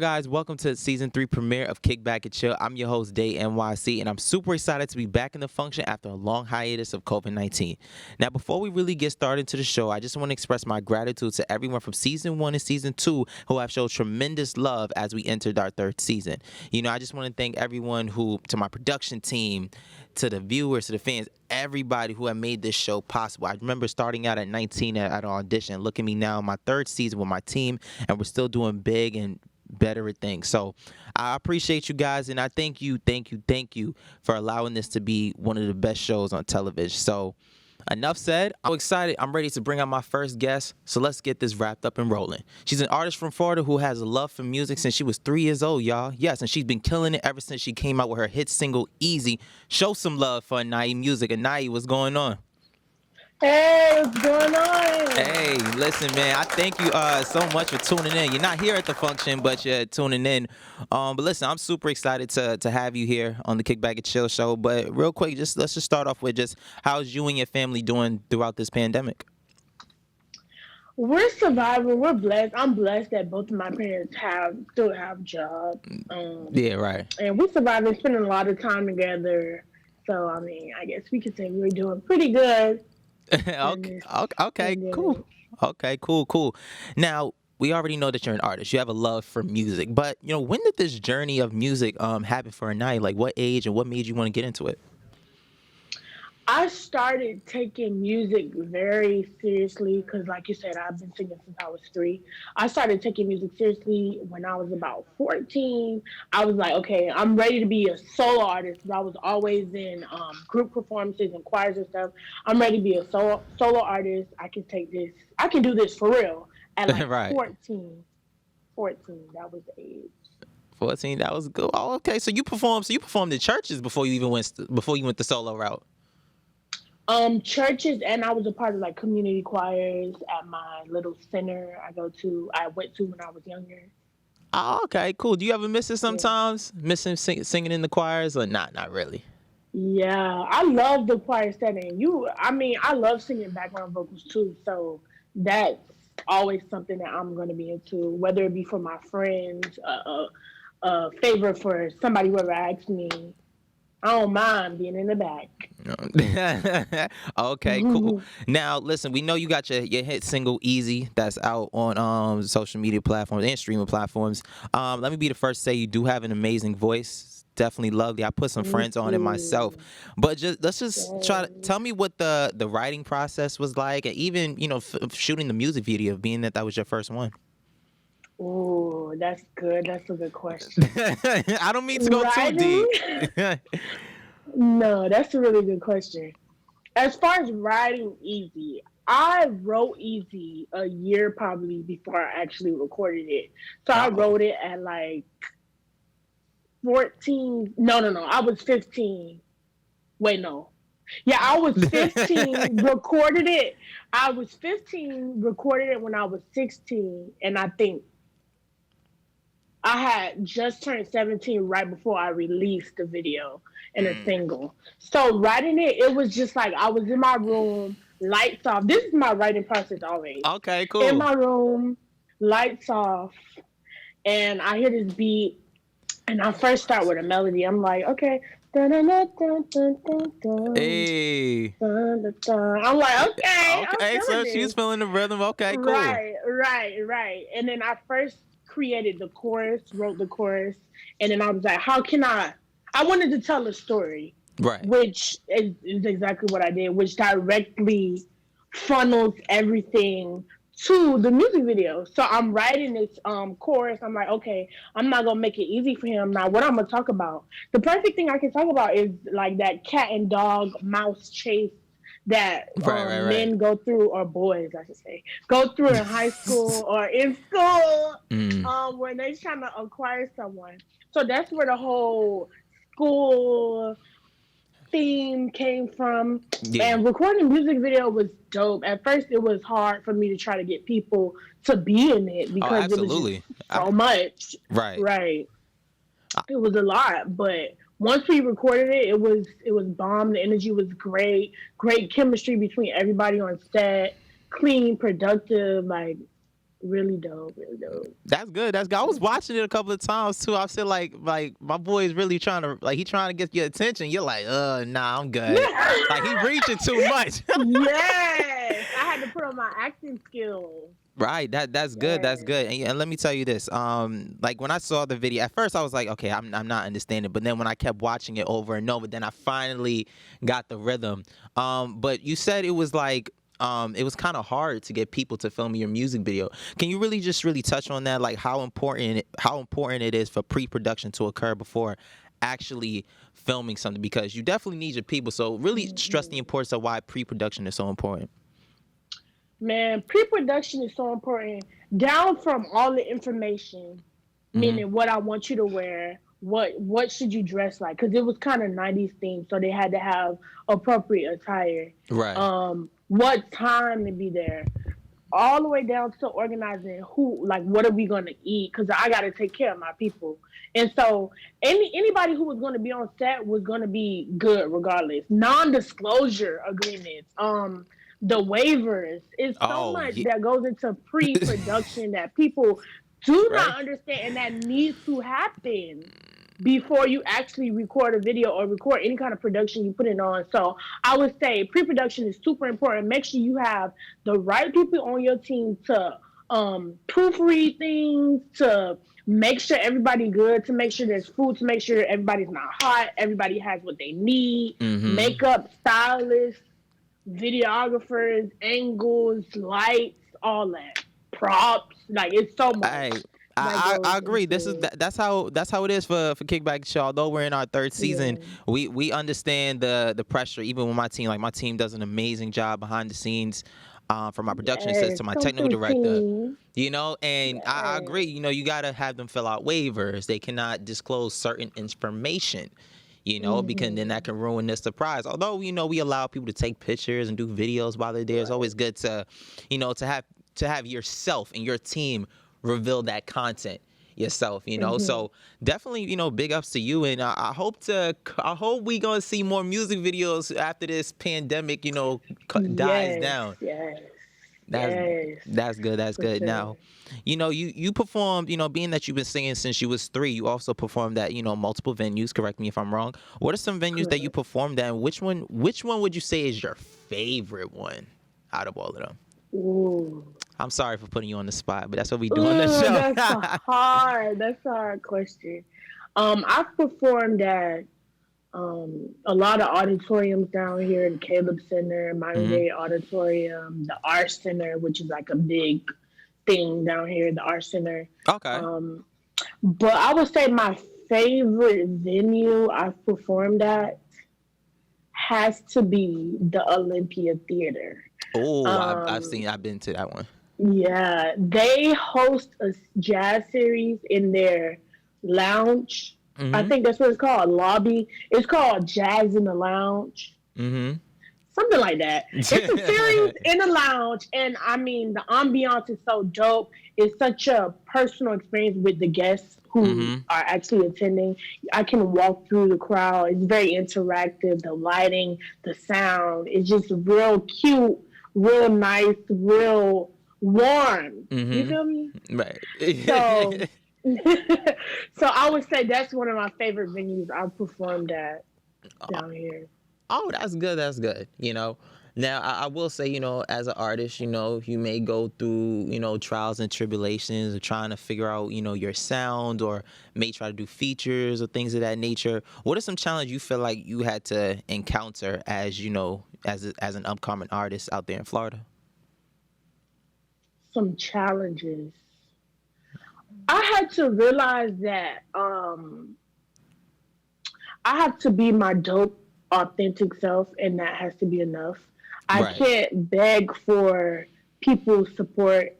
guys? Welcome to season 3 premiere of Kickback and Chill. I'm your host, Day NYC, and I'm super excited to be back in the function after a long hiatus of COVID-19. Now, before we really get started to the show, I just want to express my gratitude to everyone from season 1 and season 2 who have showed tremendous love as we entered our 3rd season. You know, I just want to thank everyone to my production team, to the viewers, to the fans, everybody who have made this show possible. I remember starting out at 19 at an audition. Look at me now in my 3rd season with my team, and we're still doing big and better things. So I appreciate you guys, and I thank you for allowing this to be one of the best shows on television. So enough said. I'm excited. I'm ready to bring out my first guest. So let's get this wrapped up and rolling. She's an artist from Florida who has a love for music since she was 3 years old, y'all. Yes, and she's been killing it ever since she came out with her hit single, Easy. Show some love for Aniye-music. Aniye, what's going on? Hey, what's going on? Hey, listen, man, I thank you so much for tuning in. You're not here at the function, but you're tuning in. But listen, I'm super excited to have you here on the Kickback and Chill show. But real quick, let's just start off with just how's you and your family doing throughout this pandemic? We're surviving. We're blessed. I'm blessed that both of my parents still have jobs. Yeah, right. And we're surviving, spending a lot of time together. So, I mean, I guess we could say we're doing pretty good. Okay, cool. Okay, cool. Now, we already know that you're an artist. You have a love for music. But, you know, when did this journey of music happen for Aniye? Like, what age and what made you want to get into it? I started taking music very seriously because, like you said, I've been singing since I was 3. I started taking music seriously when I was about 14. I was like, okay, I'm ready to be a solo artist. I was always in group performances and choirs and stuff. I'm ready to be a solo artist. I can take this. I can do this for real. At like Right. 14, that was the age. 14, that was good. Oh, okay. So you performed in churches before you went the solo route. Churches, and I was a part of like community choirs at my little center I went to when I was younger. Oh, okay, cool. Do you ever miss it Yeah. sometimes? Missing singing in the choirs or not really? Yeah, I love the choir setting. I love singing background vocals too. So that's always something that I'm going to be into, whether it be for my friends, a favor for somebody who ever asks me. I don't mind being in the back. Okay, cool. Now, listen, we know you got your hit single Easy that's out on social media platforms and streaming platforms. Let me be the first to say you do have an amazing voice. Definitely lovely. I put some friends on it myself. But let's try to tell me what the writing process was like, and even, you know, shooting the music video, being that was your first one. Oh, that's good. That's a good question. I don't mean to go too deep. No, that's a really good question. As far as writing Easy, I wrote Easy a year probably before I actually recorded it. So I wrote it at like 14. No. I was 15. Wait, no. Yeah, I was 15, recorded it. I was 15, recorded it when I was 16, and I think I had just turned 17 right before I released the video and a single. So writing it was just like I was in my room, lights off. This is my writing process always. Okay, cool. In my room, lights off, and I hear this beat, and I first start with a melody. I'm like, okay. Dun, dun, dun, dun, dun, dun, dun, Hey. dun, dun, dun. I'm like, okay. Okay, so she's feeling the rhythm. Okay, cool. Right. And then I first created the chorus, wrote the chorus, and then I was like, how can I wanted to tell a story. Right. Which is exactly what I did, which directly funnels everything to the music video. So I'm writing this chorus. I'm like, okay, I'm not gonna make it easy for him. Now, what I'm gonna talk about? The perfect thing I can talk about is like that cat and dog mouse chase that men go through, or boys, I should say, go through in high school or in school when they're trying to acquire someone. So that's where the whole school theme came from. Yeah. And recording music video was dope. At first, it was hard for me to try to get people to be in it because it was just so much. Right. It was a lot, but once we recorded it, it was bomb. The energy was great chemistry between everybody on set, clean, productive, like Really dope, really dope. That's good. That's good. I was watching it a couple of times too. I said like my boy is really trying to he trying to get your attention. You're like, nah, I'm good. Like he reaching too much. Yes, I had to put on my acting skills. Right. That's good. That's Yes. good. And let me tell you this. Like when I saw the video, at first I was like, okay, I'm not understanding. But then when I kept watching it over and over, then I finally got the rhythm. But you said it was like it was kind of hard to get people to film your music video. Can you really touch on that? Like how important it is for pre-production to occur before actually filming something, because you definitely need your people. So really stress the importance of why pre-production is so important. Man, pre-production is so important. Down from all the information, Hmm. meaning what I want you to wear, what should you dress like? Because it was kind of 90s themed, so they had to have appropriate attire. Right. What time to be there, all the way down to organizing who, like, what are we gonna eat? Because I got to take care of my people, and so anybody who was going to be on set was going to be good regardless. Non-disclosure agreements, the waivers, is so Oh, much yeah. that goes into pre-production that people do Right. not understand, and that needs to happen before you actually record a video or record any kind of production you put it on. So I would say pre-production is super important. Make sure you have the right people on your team to proofread things, to make sure everybody good, to make sure there's food, to make sure everybody's not hot, everybody has what they need, Hmm. makeup, stylists, videographers, angles, lights, all that, props. Like, it's so much I that I goes agree. This is into it. that's how it is for Kickback Show. Although we're in our third season, Yeah. we understand the pressure. Even with my team, like my team does an amazing job behind the scenes, from my production assistant Yes, to my come technical through, director. team. And I Yes. agree. You gotta have them fill out waivers. They cannot disclose certain information. Because then that Hmm. can ruin the surprise. Although we allow people to take pictures and do videos while they're there. It's Right. always good to, to have yourself and your team reveal that content yourself. Hmm. So definitely, big ups to you. And I hope we gonna see more music videos after this pandemic, dies Yes. down. Yes. That's Yes. that's good. That's For good. sure. Now, you performed. Being that you've been singing since you was 3, you also performed at multiple venues. Correct me if I'm wrong. What are some venues that you Correct. performed at? And which one would you say is your favorite one out of all of them? Ooh. I'm sorry for putting you on the spot, but that's what we do on the Ooh, show. that's a hard question. I've performed at a lot of auditoriums down here in Caleb Center, Miami Hmm. Dade Auditorium, the Art Center, which is like a big thing down here, the Art Center. Okay. Um, but I would say my favorite venue I've performed at has to be the Olympia Theater. Oh, Um, I've been to that one. yeah, they host a jazz series in their lounge. I Hmm. think that's what it's called, lobby. It's called Jazz in the Lounge, Hmm. something like that. It's a series in the lounge, and I mean the ambiance is so dope. It's such a personal experience with the guests who Hmm. are actually attending. I can walk through the crowd. It's very interactive. The lighting, the sound, it's just real cute, real nice, real warm. You Hmm. feel me? Right. So, so I would say that's one of my favorite venues I've performed at down here. Oh, that's good. That's good. Now I will say, as an artist, you may go through, trials and tribulations of trying to figure out, your sound, or may try to do features or things of that nature. What are some challenges you feel like you had to encounter as, as an upcoming artist out there in Florida? Some challenges. I had to realize that I have to be my dope, authentic self, and that has to be enough. I Right. can't beg for people's support.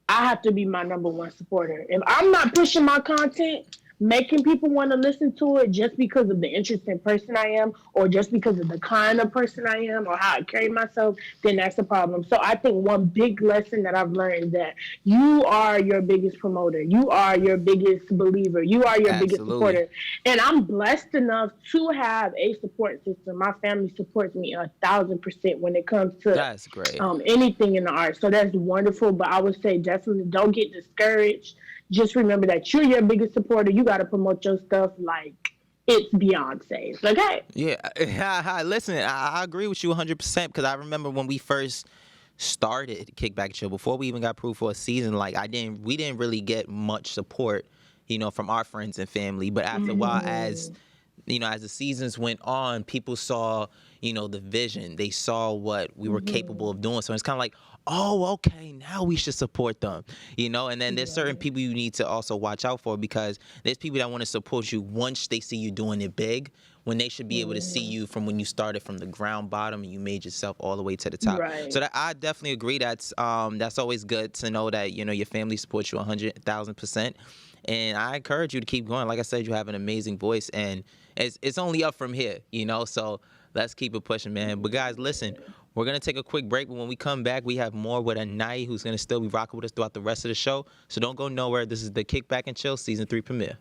I have to be my number one supporter. If I'm not pushing my content, making people want to listen to it just because of the interesting person I am, or just because of the kind of person I am, or how I carry myself, then that's the problem. So I think one big lesson that I've learned is that you are your biggest promoter, you are your biggest believer, you are your biggest Absolutely. supporter. And I'm blessed enough to have a support system. My family supports me 1,000% when it comes to That's great. anything in the art. So that's wonderful. But I would say definitely don't get discouraged. Just remember that you're your biggest supporter. You got to promote your stuff like it's Beyonce's. Okay. Yeah. Listen, I agree with you 100% because I remember when we first started Kickback Chill, before we even got approved for a season, like we didn't really get much support, from our friends and family. But after a while, as Mm, as the seasons went on, people saw, the vision. They saw what we were capable mm-hmm. of doing. So it's kind of like, oh, okay, now we should support them, And then there's certain Right. people you need to also watch out for because there's people that want to support you once they see you doing it big, when they should be able to see Mm, you from when you started from the ground bottom and you made yourself all the way to the top. So right. that I definitely agree. That's always good to know that your family supports you 100,000%. And I encourage you to keep going. Like I said, you have an amazing voice, and it's only up from here, So let's keep it pushing, man. But guys, listen, we're gonna take a quick break, but when we come back, we have more with Aniye, who's gonna still be rocking with us throughout the rest of the show. So don't go nowhere. This is the Kickback and Chill Season 3 premiere.